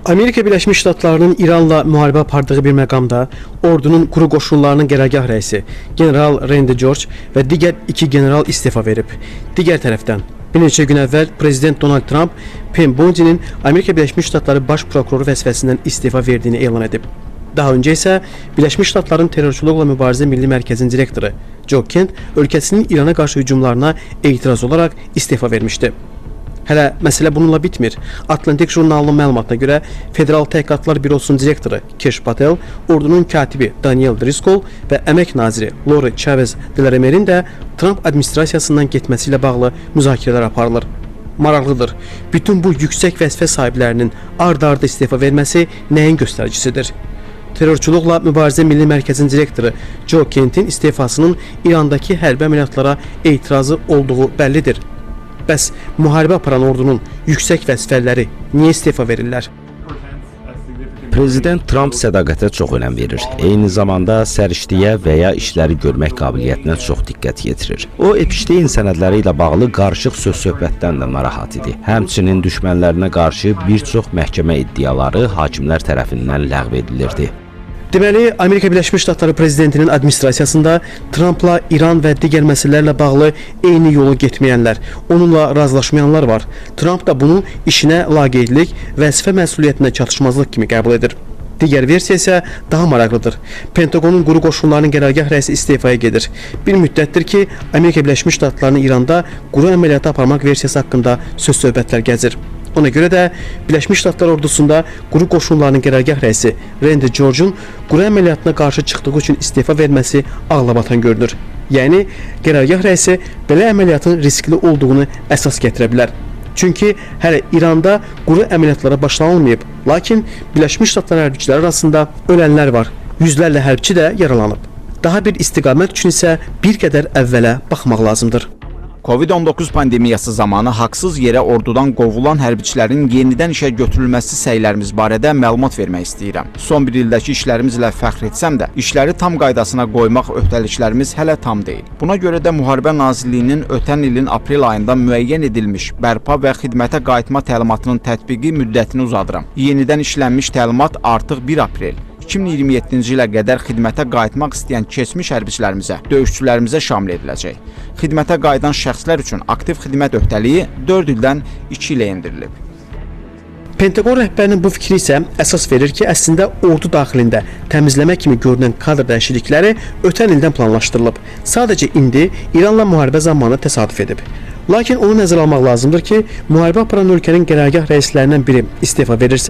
Amerika Birləşmiş Ştatlarının İranla müharibə apardığı bir məqamda ordunun quru qoşunlarının qərargah rəisi general Randy George və digər iki general istefa verib. Digər tərəfdən, bir neçə gün əvvəl Prezident Donald Trump Pam Bondi'nin Amerika Birləşmiş Ştatları baş prokuroru vəzifəsindən istefa verdiyini elan edib. Daha öncə isə Birləşmiş Ştatların terrorçuluqla mübarizə Milli Mərkəzinin direktoru Joe Kent ölkəsinin İrana qarşı hücumlarına etiraz olaraq istefa vermişdi. Hələ məsələ bununla bitmir. Atlantik jurnalının məlumatına görə Federal Təhqiqatlar Bürosunun direktoru Kesh Patel, ordunun katibi Daniel Driscoll və əmək naziri Lori Chavez Delamere'in də Trump administrasiyasından getməsi ilə bağlı müzakirələr aparılır. Maraqlıdır. Bütün bu yüksək vəzifə sahiblərinin ard-arda istefa verməsi nəyin göstəricisidir? Terrorçuluqla mübarizə Milli Mərkəzinin direktoru Joe Kent'in istefasının İrandakı hərbi əməliyyatlara etirazı olduğu bəllidir. Bəs müharibə aparan ordunun yüksək vəzifələri niyə istefa verirlər? Prezident Trump sədaqətə çox önəm verir. Eyni zamanda səriştəyə və ya işləri görmək qabiliyyətinə çox diqqət yetirir. O, Epstein sənədləri ilə bağlı qarışıq söz-söhbətdən də narahat idi. Həmçinin düşmənlərinə qarşı bir çox məhkəmə iddiaları hakimlər tərəfindən ləğv edilirdi. Deməli, Amerika Birləşmiş Ştatları prezidentinin administrasiyasında Trumpla İran və digər məsələlərlə bağlı eyni yolu getməyənlər, onunla razılaşmayanlar var. Trump da bunu işinə laqeydlik, vəzifə məsuliyyətinə çatışmazlıq kimi qəbul edir. Digər versiya isə daha maraqlıdır. Pentagonun quru qoşunlarının qərargah rəisi istefaya gedir. Bir müddətdir ki, Amerika Birləşmiş Ştatlarının İranda quru əməliyyatı aparmaq versiyası haqqında söz-söhbətlər gəzir. Ona görə də Birləşmiş Ştatlar ordusunda quru qoşunlarının qərargah rəisi Randy George'un quru əməliyyatına qarşı çıxdığı üçün istefa verməsi ağlabatan görünür. Yəni, qərargah rəisi belə əməliyyatın riskli olduğunu əsas gətirə bilər. Çünki hələ İranda quru əməliyyatlara başlanılmayıb, lakin Birləşmiş Ştatlar hərbçiləri arasında ölənlər var, yüzlərlə hərbçi də yaralanıb. Daha bir istiqamət üçün isə bir qədər əvvələ baxmaq lazımdır. Covid-19 pandemiyası zamanı haqsız yerə ordudan qovulan hərbiçilərin yenidən işə götürülməsi səylərimiz barədə məlumat vermək istəyirəm. Son bir ildəki işlərimizlə fəxr etsəm də, işləri tam qaydasına qoymaq öhdəliklərimiz hələ tam deyil. Buna görə də Müharibə Nazirliyinin ötən ilin aprel ayında müəyyən edilmiş bərpa və xidmətə qayıtma təlimatının tətbiqi müddətini uzadıram. Yenidən işlənmiş təlimat artıq 1 aprel 2027-ci ilə qədər xidmətə qayıtmaq istəyən keçmiş hərbiçilərimizə, döyüşçülərimizə şamil ediləcək. Xidmətə qayıdan şəxslər üçün aktiv xidmət öhdəliyi 4 ildən 2 ilə endirilib. Pentagon rəhbərinin bu fikri isə əsas verir ki, əslində ordu daxilində təmizləmə kimi görünən kadr dəyişiklikləri ötən ildən planlaşdırılıb. Sadəcə indi İranla müharibə zamanı təsadüf edib. Lakin onu nəzərə almaq lazımdır ki, müharibə aparan ölkənin qərargah rəislərindən biri istefa verirsə,